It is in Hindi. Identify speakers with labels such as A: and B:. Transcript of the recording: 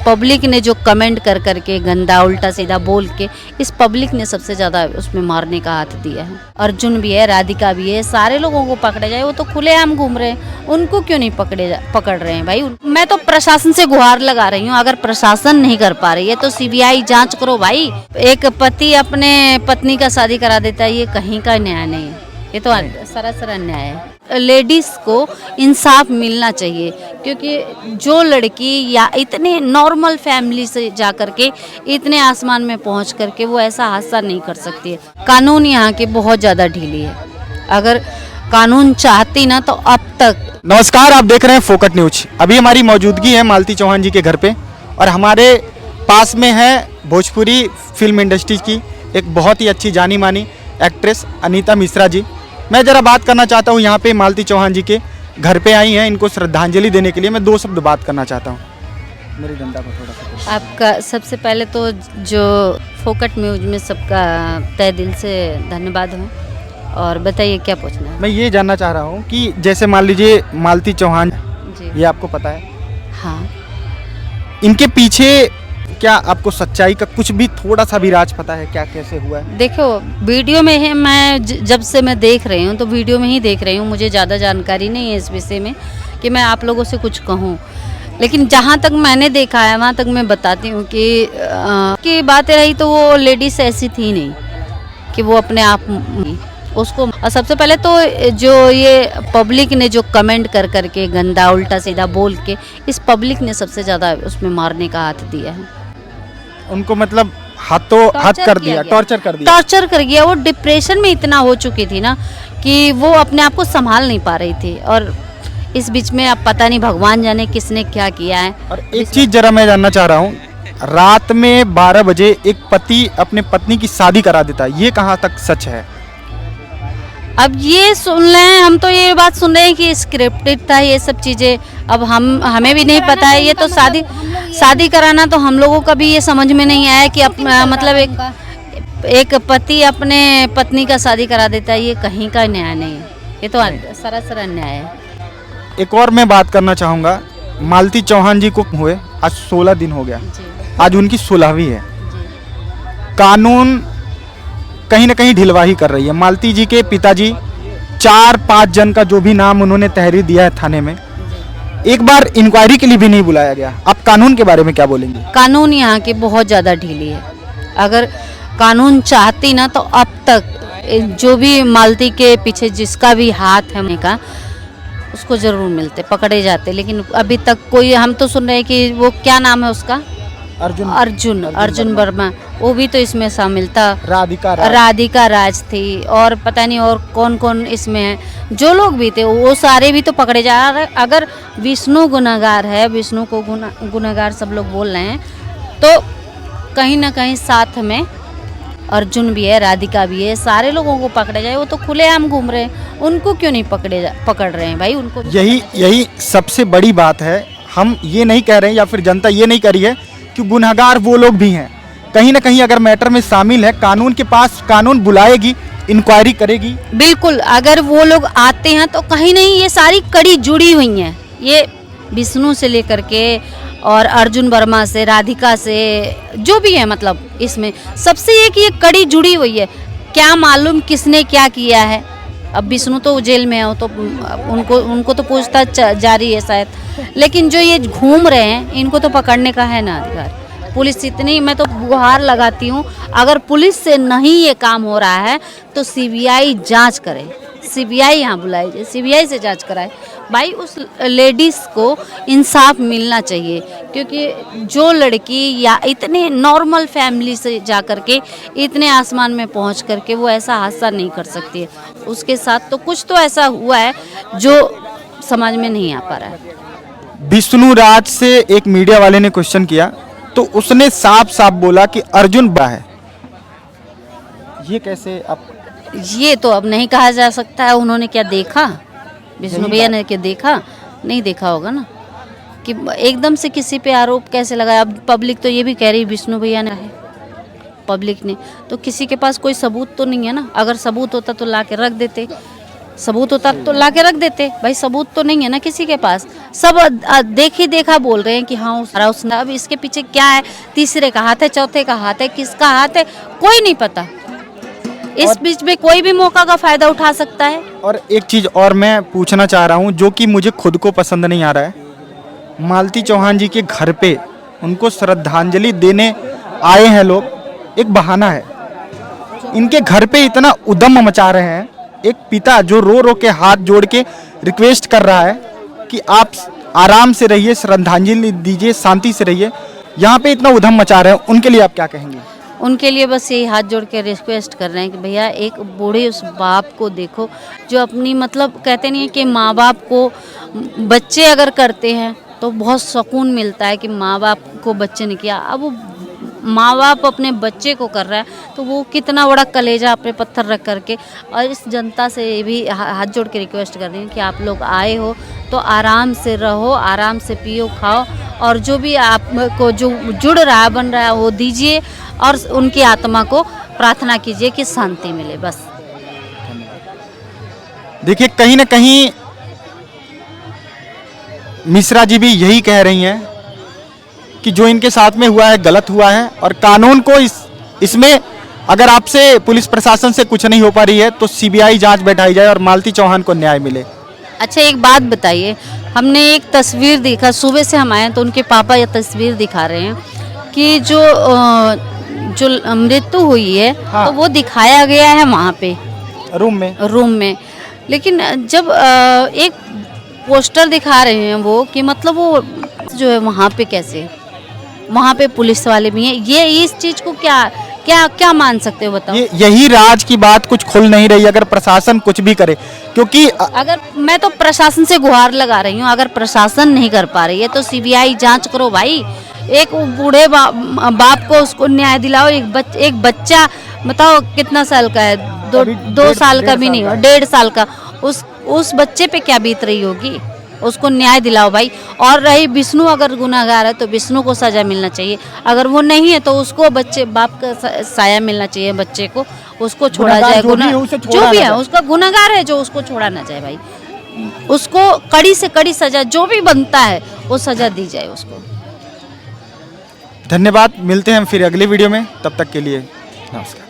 A: पब्लिक ने जो कमेंट कर करके गंदा उल्टा सीधा बोल के, इस पब्लिक ने सबसे ज़्यादा उसमें मारने का हाथ दिया है। अर्जुन भी है, राधिका भी है, सारे लोगों को पकड़ा जाए। वो तो खुलेआम घूम रहे हैं, उनको क्यों नहीं पकड़ रहे हैं भाई। मैं तो प्रशासन से गुहार लगा रही हूँ, अगर प्रशासन नहीं कर पा रही है तो सीबीआई जांच करो भाई। एक पति अपने पत्नी का शादी करा देता है, ये कहीं का न्याय नहीं है, ये तो सरासर अन्याय है। लेडीज को इंसाफ मिलना चाहिए, क्योंकि जो लड़की या इतने नॉर्मल फैमिली से जा करके इतने आसमान में पहुंच करके वो ऐसा हादसा नहीं कर सकती है। कानून यहाँ की बहुत ज़्यादा ढीली है, अगर कानून चाहती ना तो अब तक।
B: नमस्कार, आप देख रहे हैं फोकट न्यूज। अभी हमारी मौजूदगी है मालती चौहान जी के घर पे, और हमारे पास में है भोजपुरी फिल्म इंडस्ट्री की एक बहुत ही अच्छी जानी मानी एक्ट्रेस अनीता मिश्रा जी। मैं ज़रा बात करना चाहता हूँ, यहाँ पे मालती चौहान जी के घर पे आई हैं, इनको श्रद्धांजलि देने के लिए मैं 2 शब्द बात करना चाहता हूँ। मेरी जनता को थोड़ा सा
A: आपका सबसे पहले तो जो फोकट न्यूज में सबका तहे दिल से धन्यवाद हो, और बताइए क्या पूछना है।
B: मैं ये जानना चाह रहा हूँ कि जैसे मान लीजिए मालती चौहान
A: जी
B: ये आपको पता है,
A: हाँ,
B: इनके पीछे क्या आपको सच्चाई का कुछ भी थोड़ा सा भी राज पता है, क्या कैसे हुआ है?
A: देखो वीडियो में है, मैं जब से मैं देख रही हूँ तो वीडियो में ही देख रही हूँ, मुझे ज़्यादा जानकारी नहीं है इस विषय में कि मैं आप लोगों से कुछ कहूँ, लेकिन जहाँ तक मैंने देखा है वहाँ तक मैं बताती हूँ कि बातें रही तो वो लेडीज ऐसी थी नहीं कि वो अपने आप उसको। और सबसे पहले तो जो ये पब्लिक ने जो कमेंट कर करके गंदा उल्टा सीधा बोल के, इस पब्लिक ने सबसे ज़्यादा उसमें मारने का हाथ दिया है।
B: उनको मतलब हाथ कर दिया, टॉर्चर कर दिया।
A: वो डिप्रेशन में इतना हो चुकी थी ना कि वो अपने आप को संभाल नहीं पा रही थी, और इस बीच में अब पता नहीं भगवान जाने किसने क्या किया है।
B: और एक चीज जरा मैं जानना चाह रहा हूँ, रात में 12 बजे एक पति अपने पत्नी की शादी करा देता है, ये कहाँ तक सच है?
A: अब ये सुन रहे हैं, हम तो ये बात सुन रहे हैं कि स्क्रिप्टेड था ये सब चीज़ें। अब हमें भी नहीं पता है, ये तो शादी कराना तो हम लोगों का भी ये समझ में नहीं आया कि मतलब एक पति अपने पत्नी का शादी करा देता है, ये कहीं का न्याय नहीं है, ये तो सरासर अन्याय है।
B: एक और मैं बात करना चाहूँगा, मालती चौहान जी को हुए आज 16 दिन हो गया, आज उनकी 16वीं है। कानून कहीं ना कहीं ढिलवाही कर रही है। मालती जी के पिताजी 4-5 जन का जो भी नाम उन्होंने तहरीर दिया है थाने में, एक बार इंक्वायरी के लिए भी नहीं बुलाया गया। आप कानून के बारे में क्या बोलेंगे?
A: कानून यहाँ की बहुत ज़्यादा ढीली है, अगर कानून चाहती ना तो अब तक जो भी मालती के पीछे जिसका भी हाथ है का, उसको ज़रूर मिलते, पकड़े जाते। लेकिन अभी तक कोई, हम तो सुन रहे हैं कि वो क्या नाम है उसका, अर्जुन वर्मा, वो भी तो इसमें शामिल था। राधिका राज थी, और पता नहीं और कौन कौन इसमें है, जो लोग भी थे वो सारे भी तो पकड़े जा रहे। अगर विष्णु गुनहगार है, विष्णु को गुनहगार सब लोग बोल रहे हैं, तो कहीं ना कहीं साथ में अर्जुन भी है, राधिका भी है, सारे लोगों को पकड़े जाए। वो तो खुलेआम घूम रहे हैं, उनको क्यों नहीं पकड़ रहे हैं भाई। उनको
B: यही सबसे बड़ी बात है। हम ये नहीं कह रहे हैं, या फिर जनता ये नहीं करी है कि गुनहगार वो लोग भी हैं। कहीं ना कहीं अगर मैटर में शामिल है, कानून के पास, कानून बुलाएगी, इंक्वायरी करेगी। बिल्कुल,
A: अगर वो लोग आते हैं तो कहीं नहीं, ये सारी कड़ी जुड़ी हुई हैं, ये विष्णु से लेकर के और अर्जुन वर्मा से, राधिका से, जो भी है, मतलब इसमें सबसे ये कड़ी जुड़ी हुई है। क्या मालूम किसने क्या किया है। अब विष्णु तो जेल में है, तो उनको तो पूछताछ जारी है शायद, लेकिन जो ये घूम रहे हैं इनको तो पकड़ने का है ना अधिकार। पुलिस इतनी, मैं तो गुहार लगाती हूँ, अगर पुलिस से नहीं ये काम हो रहा है तो सीबीआई जांच करे, सीबीआई यहाँ बुलाई जाए, सीबीआई से जांच कराए भाई। उस लेडीज़ को इंसाफ मिलना चाहिए, क्योंकि जो लड़की या इतने नॉर्मल फैमिली से जा करके इतने आसमान में पहुँच करके वो ऐसा हादसा नहीं कर सकती है। उसके साथ तो कुछ तो ऐसा हुआ है जो समझ में नहीं आ पा रहा है।
B: विष्णु राज से एक मीडिया वाले ने क्वेश्चन किया तो उसने साफ साफ बोला कि अर्जुन बा है। ये कैसे आप?
A: ये तो अब नहीं कहा जा सकता है। उन्होंने क्या देखा, विष्णु भैया ने क्या देखा? नहीं देखा होगा ना, कि एकदम से किसी पे आरोप कैसे लगाया। अब पब्लिक तो ये भी कह रही विष्णु भैया ने है, पब्लिक ने, तो किसी के पास कोई सबूत तो नहीं है ना। अगर सबूत होता तो ला के रख देते, सबूत उतर तो ला के रख देते, भाई सबूत तो नहीं है ना किसी के पास, सब देखी देखा बोल रहे हैं कि हाँ उसने, अब इसके पीछे क्या है, तीसरे का हाथ है, चौथे का हाथ है, किसका हाथ है, कोई नहीं पता। इस बीच में कोई भी मौका का फायदा उठा सकता है।
B: और एक चीज और मैं पूछना चाह रहा हूँ जो कि मुझे खुद को पसंद नहीं आ रहा है, मालती चौहान जी के घर पे उनको श्रद्धांजलि देने आए हैं लोग, एक बहाना है। इनके घर पे इतना उद्यम मचा रहे हैं, एक पिता जो रो रो के हाथ जोड़ के रिक्वेस्ट कर रहा है कि आप आराम से रहिए, श्रद्धांजलि दीजिए, शांति से रहिए, यहाँ पे इतना उद्यम मचा रहे हैं, उनके लिए आप क्या कहेंगे?
A: उनके लिए बस यही हाथ जोड़ के रिक्वेस्ट कर रहे हैं कि भैया एक बूढ़े उस बाप को देखो जो अपनी, मतलब कहते नहीं है कि माँ बाप को बच्चे अगर करते हैं तो बहुत सुकून मिलता है कि माँ बाप को बच्चे ने किया, अब वो माँ बाप अपने बच्चे को कर रहा है तो वो कितना बड़ा कलेजा अपने पत्थर रख करके। और इस जनता से भी हाथ जोड़ के रिक्वेस्ट कर रही हूँ कि आप लोग आए हो तो आराम से रहो, आराम से पियो खाओ, और जो भी आपको जो जुड़ रहा है बन रहा है वो दीजिए, और उनकी आत्मा को प्रार्थना कीजिए कि शांति मिले बस।
B: देखिए कहीं ना कहीं मिश्रा जी भी यही कह रही हैं कि जो इनके साथ में हुआ है गलत हुआ है, और कानून को इसमें अगर आपसे पुलिस प्रशासन से कुछ नहीं हो पा रही है तो सीबीआई जांच बैठाई जाए और मालती चौहान को न्याय मिले।
A: अच्छा एक बात बताइए, हमने एक तस्वीर देखा, सुबह से हम आए तो उनके पापा ये तस्वीर दिखा रहे हैं कि जो मृत्यु हुई है,
B: हाँ।
A: तो वो दिखाया गया है वहाँ पे रूम में, लेकिन जब एक पोस्टर दिखा रहे हैं वो कि मतलब वो जो है वहाँ पे कैसे, वहाँ पे पुलिस वाले भी हैं, ये इस चीज को क्या मान सकते हो बताओ?
B: यही राज की बात कुछ खुल नहीं रही अगर प्रशासन कुछ भी करे, क्योंकि
A: अगर मैं तो प्रशासन से गुहार लगा रही हूँ, अगर प्रशासन नहीं कर पा रही है तो सीबीआई जांच करो भाई। एक बूढ़े बाप को उसको न्याय दिलाओ, एक बच्चा बताओ कितना साल का है, दो साल का भी नहीं, 1.5 साल का, उस बच्चे पे क्या बीत रही होगी, उसको न्याय दिलाओ भाई। और रही विष्णु अगर गुनाहगार है तो विष्णु को सजा मिलना चाहिए, अगर वो नहीं है तो उसको बच्चे बाप का साया मिलना चाहिए, बच्चे को उसको छोड़ा जाए, जो भी है उसका गुनाहगार है जो उसको छोड़ा ना जाए भाई, उसको कड़ी से कड़ी सजा जो भी बनता है वो सजा दी जाए उसको।
B: धन्यवाद, मिलते हैं हम फिर अगले वीडियो में, तब तक के लिए नमस्कार।